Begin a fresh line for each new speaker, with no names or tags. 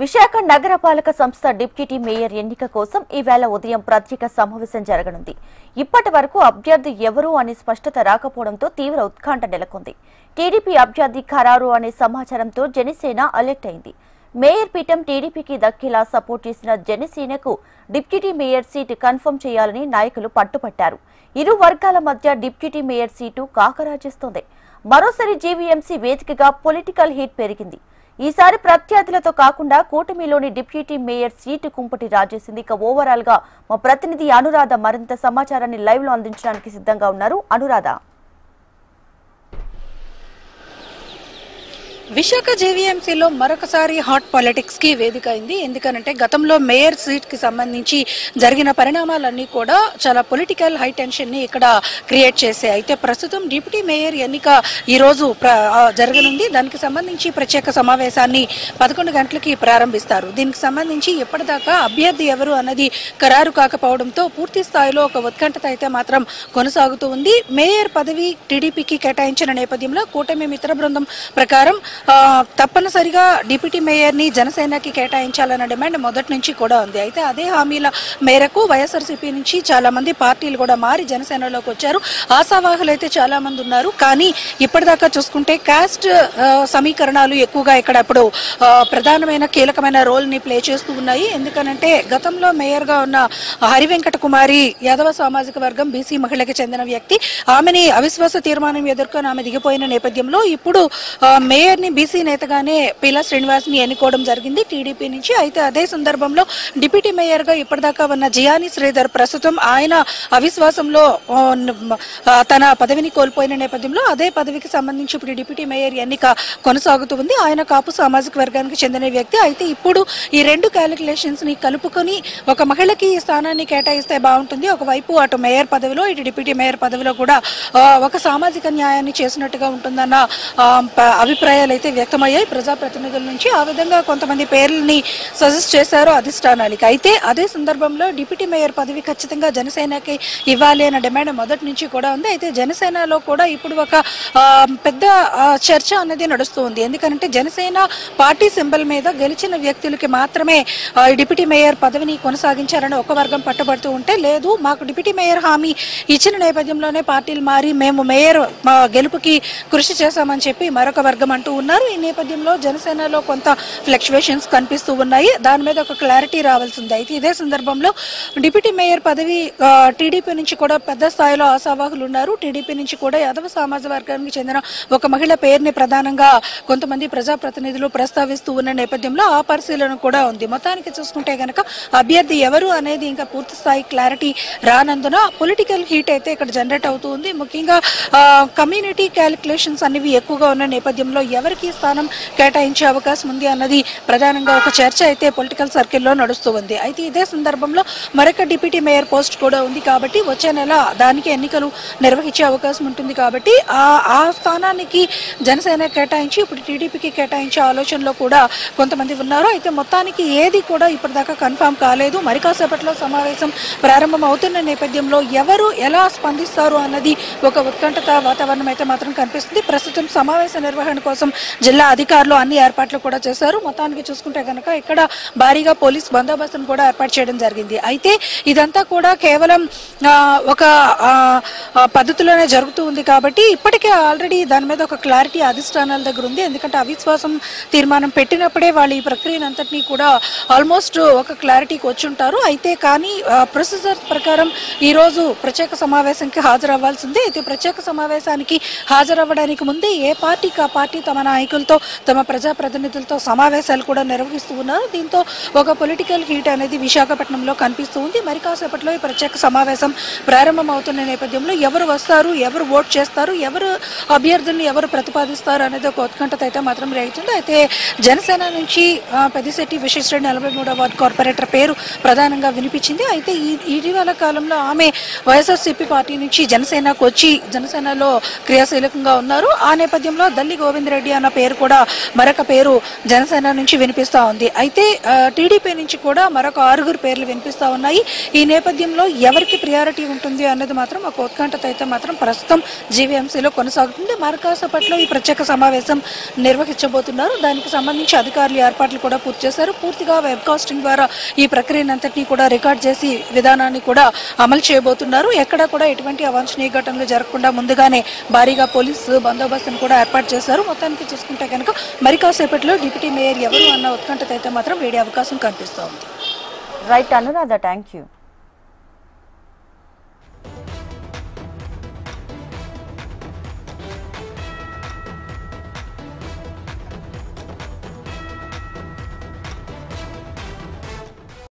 విశాఖ నగరపాలక సంస్థ deputy mayor ఎన్నిక కోసం ఈవేళ ఉదయం ప్రత్యేక సమావేశం జరగనుంది. ఇప్పటి వరకు అభ్యర్థి ఎవరు అనే స్పష్టత రాకపోవడంతో తీవ్ర ఉత్కంఠ నెలకొంది. టీడీపీ అభ్యర్థి ఖరారు అనే సమాచారంతో జనసేన అలర్ట్ అయింది. మేయర్ పీఠం టీడీపీకి దక్కేలా సపోర్ట్ చేసిన జనసేనకు డిప్యూటీ మేయర్ సీటు కన్ఫర్మ్ చేయాలని నాయకులు పట్టుపట్టారు. ఇరు వర్గాల మధ్య డిప్యూటీ మేయర్ సీటు కాకరాజేస్తోంది. మరోసారి జీవీఎంసీ వేదికగా పొలిటికల్ హీట్ పెరిగింది. ఈసారి ప్రత్యర్థులతో కాకుండా కూటమిలోని డిప్యూటీ మేయర్ సీటు కుంపటి రాజేసింది. ఇక ఓవరాల్ గా మా ప్రతినిధి అనురాధ మరింత సమాచారాన్ని లైవ్ లో అందించడానికి సిద్ధంగా ఉన్నారు. అనురాధ,
విశాఖ జేవీఎంసీలో మరొకసారి హాట్ పాలిటిక్స్ కి వేదిక అయింది. ఎందుకనంటే గతంలో మేయర్ సీట్ కి సంబంధించి జరిగిన పరిణామాలన్నీ కూడా చాలా పొలిటికల్ హై టెన్షన్ ని ఇక్కడ క్రియేట్ చేశాయి. అయితే ప్రస్తుతం డిప్యూటీ మేయర్ ఎన్నిక ఈ రోజు జరగనుంది. దానికి సంబంధించి ప్రత్యేక సమావేశాన్ని 11 గంటలకి ప్రారంభిస్తారు. దీనికి సంబంధించి ఇప్పటిదాకా అభ్యర్థి ఎవరు అన్నది ఖరారు కాకపోవడంతో పూర్తి స్థాయిలో ఒక ఉత్కంఠత అయితే మాత్రం కొనసాగుతూ ఉంది. మేయర్ పదవి టీడీపీకి కేటాయించిన నేపథ్యంలో కూటమి మిత్ర బృందం ప్రకారం తప్పనిసరిగా డిప్యూటీ మేయర్ ని జనసేనకి కేటాయించాలన్న డిమాండ్ మొదటి నుంచి కూడా ఉంది. అయితే అదే హామీల మేరకు వైఎస్ఆర్సీపీ నుంచి చాలా మంది పార్టీలు కూడా మారి జనసేనలోకి వచ్చారు. ఆశావాహులు అయితే చాలా మంది ఉన్నారు. కానీ ఇప్పటిదాకా చూసుకుంటే కాస్ట్ సమీకరణాలు ఎక్కువగా ఇక్కడ ఇప్పుడు ప్రధానమైన కీలకమైన రోల్ ని ప్లే చేస్తూ ఉన్నాయి. ఎందుకనంటే గతంలో మేయర్ గా ఉన్న హరివెంకట కుమారి యాదవ సామాజిక వర్గం బీసీ మహిళకి చెందిన వ్యక్తి. ఆమెని అవిశ్వాస తీర్మానం ఎదుర్కొని ఆమె దిగిపోయిన నేపథ్యంలో ఇప్పుడు మేయర్ ని బీసీ నేతగానే పీలా శ్రీనివాస్ ని ఎన్నుకోవడం జరిగింది టీడీపీ నుంచి. అయితే అదే సందర్భంలో డిప్యూటీ మేయర్ గా ఇప్పటిదాకా ఉన్న జియాని శ్రీధర్ ప్రస్తుతం ఆయన అవిశ్వాసంలో తన పదవిని కోల్పోయిన నేపథ్యంలో అదే పదవికి సంబంధించి ఇప్పుడు డిప్యూటీ మేయర్ ఎన్నిక కొనసాగుతూ ఉంది. ఆయన కాపు సామాజిక వర్గానికి చెందిన వ్యక్తి. అయితే ఇప్పుడు ఈ రెండు క్యాలిక్యులేషన్స్ ని కలుపుకొని ఒక మహిళకి ఈ స్థానాన్ని కేటాయిస్తే బాగుంటుంది. ఒకవైపు అటు మేయర్ పదవిలో ఇటు డిప్యూటీ మేయర్ పదవిలో కూడా ఒక సామాజిక న్యాయాన్ని చేసినట్టుగా ఉంటుందన్న అభిప్రాయాలు అయితే వ్యక్తమయ్యాయి ప్రజాప్రతినిధుల నుంచి. ఆ విధంగా కొంతమంది పేర్లని సజెస్ట్ చేశారు అధిష్టానానికి. అయితే అదే సందర్భంలో డిప్యూటీ మేయర్ పదవి ఖచ్చితంగా జనసేనకి ఇవ్వాలి అనే డిమాండ్ మొదటి నుంచి కూడా ఉంది. అయితే జనసేనలో కూడా ఇప్పుడు ఒక పెద్ద చర్చ అనేది నడుస్తూ ఉంది. ఎందుకంటే జనసేన పార్టీ సింబల్ మీద గెలిచిన వ్యక్తులకి మాత్రమే డిప్యూటీ మేయర్ పదవిని కొనసాగించారని ఒక వర్గం పట్టుబడుతూ ఉంటే, లేదు మాకు డిప్యూటీ మేయర్ హామీ ఇచ్చిన నేపథ్యంలోనే పార్టీలు మారి మేము మేయర్ గెలుపుకి కృషి చేశామని చెప్పి మరొక వర్గం అంటూ ఉన్నారు. ఈ నేపథ్యంలో జనసేనలో కొంత ఫ్లక్చువేషన్స్ కనిపిస్తూ ఉన్నాయి. దాని మీద ఒక క్లారిటీ రావాల్సింది. అయితే ఇదే సందర్భంలో డిప్యూటీ మేయర్ పదవి టీడీపీ నుంచి కూడా పెద్ద స్థాయిలో ఆశావాహులు ఉన్నారు. టీడీపీ నుంచి కూడా యాదవ సమాజ వర్గానికి చెందిన ఒక మహిళ పేరుని ప్రధానంగా కొంతమంది ప్రజాప్రతినిధులు ప్రస్తావిస్తూ ఉన్న నేపథ్యంలో ఆ పరిశీలన కూడా ఉంది. మొత్తానికి చూసుకుంటే గనక అభ్యర్థి ఎవరు అనేది ఇంకా పూర్తి స్థాయి క్లారిటీ రానందున పొలిటికల్ హీట్ అయితే ఇక్కడ జనరేట్ అవుతూ ఉంది. ముఖ్యంగా కమ్యూనిటీ క్యాలిక్యులేషన్స్ అనేవి ఎక్కువగా ఉన్న నేపథ్యంలో ఎవరికి స్థానం కేటాయించే అవకాశం ఉంది అన్నది ప్రధానంగా ఒక చర్చ అయితే పొలిటికల్ సర్కిల్లో నడుస్తూ ఉంది. అయితే ఇదే సందర్భంలో మరొక డిప్యూటీ మేయర్ పోస్ట్ కూడా ఉంది కాబట్టి వచ్చే నెల దానికి ఎన్నికలు నిర్వహించే అవకాశం ఉంటుంది. కాబట్టి ఆ స్థానానికి జనసేన కేటాయించి ఇప్పుడు టీడీపీకి కేటాయించే ఆలోచనలో కూడా కొంతమంది ఉన్నారు. అయితే మొత్తానికి ఏది కూడా ఇప్పటిదాకా కన్ఫర్మ్ కాలేదు. మరి కాసేపట్లో సమావేశం ప్రారంభం అవుతున్న నేపథ్యంలో ఎవరు ఎలా స్పందిస్తారు అన్నది ఒక ఉత్కంఠత వాతావరణం అయితే మాత్రం కనిపిస్తుంది. ప్రస్తుతం సమావేశ నిర్వహణ కోసం జిల్లా అధికారులు అన్ని ఏర్పాట్లు కూడా చేశారు. మొత్తానికి చూసుకుంటే కనుక ఇక్కడ భారీగా పోలీస్ బందోబస్తును కూడా ఏర్పాటు చేయడం జరిగింది. అయితే ఇదంతా కూడా కేవలం ఒక పద్ధతిలోనే జరుగుతూ ఉంది కాబట్టి ఇప్పటికే ఆల్రెడీ దాని మీద ఒక క్లారిటీ అధిష్టానాల దగ్గర ఉంది. ఎందుకంటే అవిశ్వాసం తీర్మానం పెట్టినప్పుడే వాళ్ళు ఈ ప్రక్రియను అంతటినీ కూడా ఆల్మోస్ట్ ఒక క్లారిటీకి వచ్చి ఉంటారు. అయితే కానీ ప్రొసీజర్ ప్రకారం ఈ రోజు ప్రత్యేక సమావేశానికి హాజరవ్వాల్సిందే. అయితే ప్రత్యేక సమావేశానికి హాజరవ్వడానికి ముందే ఏ పార్టీకి ఆ పార్టీ తమ నాయకులతో తమ ప్రజాప్రతినిధులతో సమావేశాలు కూడా నిర్వహిస్తూ ఉన్నారు. దీంతో ఒక పొలిటికల్ హీట్ అనేది విశాఖపట్నంలో కనిపిస్తూ ఉంది. మరి కాసేపట్లో ఈ ప్రత్యేక సమావేశం ప్రారంభం అవుతున్న నేపథ్యంలో ఎవరు వస్తారు, ఎవరు ఓట్ చేస్తారు, ఎవరు అభ్యర్థుల్ని ఎవరు ప్రతిపాదిస్తారు అనేది ఒక ఉత్కంఠత అయితే మాత్రం రేగుతుంది. అయితే జనసేన నుంచి పెద్దిశెట్టి విశ్వేశ్వరరెడ్డి 43వ వార్డు కార్పొరేటర్ పేరు ప్రధానంగా వినిపించింది. అయితే ఇటీవల కాలంలో ఆమె వైఎస్ఆర్సీపీ పార్టీ నుంచి జనసేనకు వచ్చి జనసేనలో క్రియాశీలకంగా ఉన్నారు. ఆ నేపథ్యంలో దల్లి గోవిందరెడ్డి అన్న అన్న పేరు కూడా మరొక పేరు జనసేన నుంచి వినిపిస్తా ఉంది. అయితే టీడీపీ నుంచి కూడా మరొక 6 పేర్లు వినిపిస్తా ఉన్నాయి. ఈ నేపథ్యంలో ఎవరికి ప్రియారిటీ ఉంటుంది అన్నది మాత్రం ఒక ఉత్కంఠత అయితే మాత్రం ప్రస్తుతం జీవీఎంసీలో కొనసాగుతుంది. మరికాసేపట్లో ఈ ప్రత్యేక సమావేశం నిర్వహించబోతున్నారు. దానికి సంబంధించి అధికారులు ఏర్పాట్లు కూడా పూర్తి చేశారు. పూర్తిగా వెబ్ కాస్టింగ్ ద్వారా ఈ ప్రక్రియనంతటినీ కూడా రికార్డ్ చేసి విధానాన్ని కూడా అమలు చేయబోతున్నారు. ఎక్కడ కూడా ఎటువంటి అవాంఛనీయ ఘటనలు జరగకుండా ముందుగానే భారీగా పోలీసు బందోబస్తును కూడా ఏర్పాటు చేశారు. మొత్తానికి చూసుకుంటే కనుక మరి కాసేపట్లో డిప్యూటీ మేయర్ ఎవరు అన్న ఉత్కంఠత అయితే మాత్రం వేడే అవకాశం కనిపిస్తోంది.
Right Anuradha, thank you.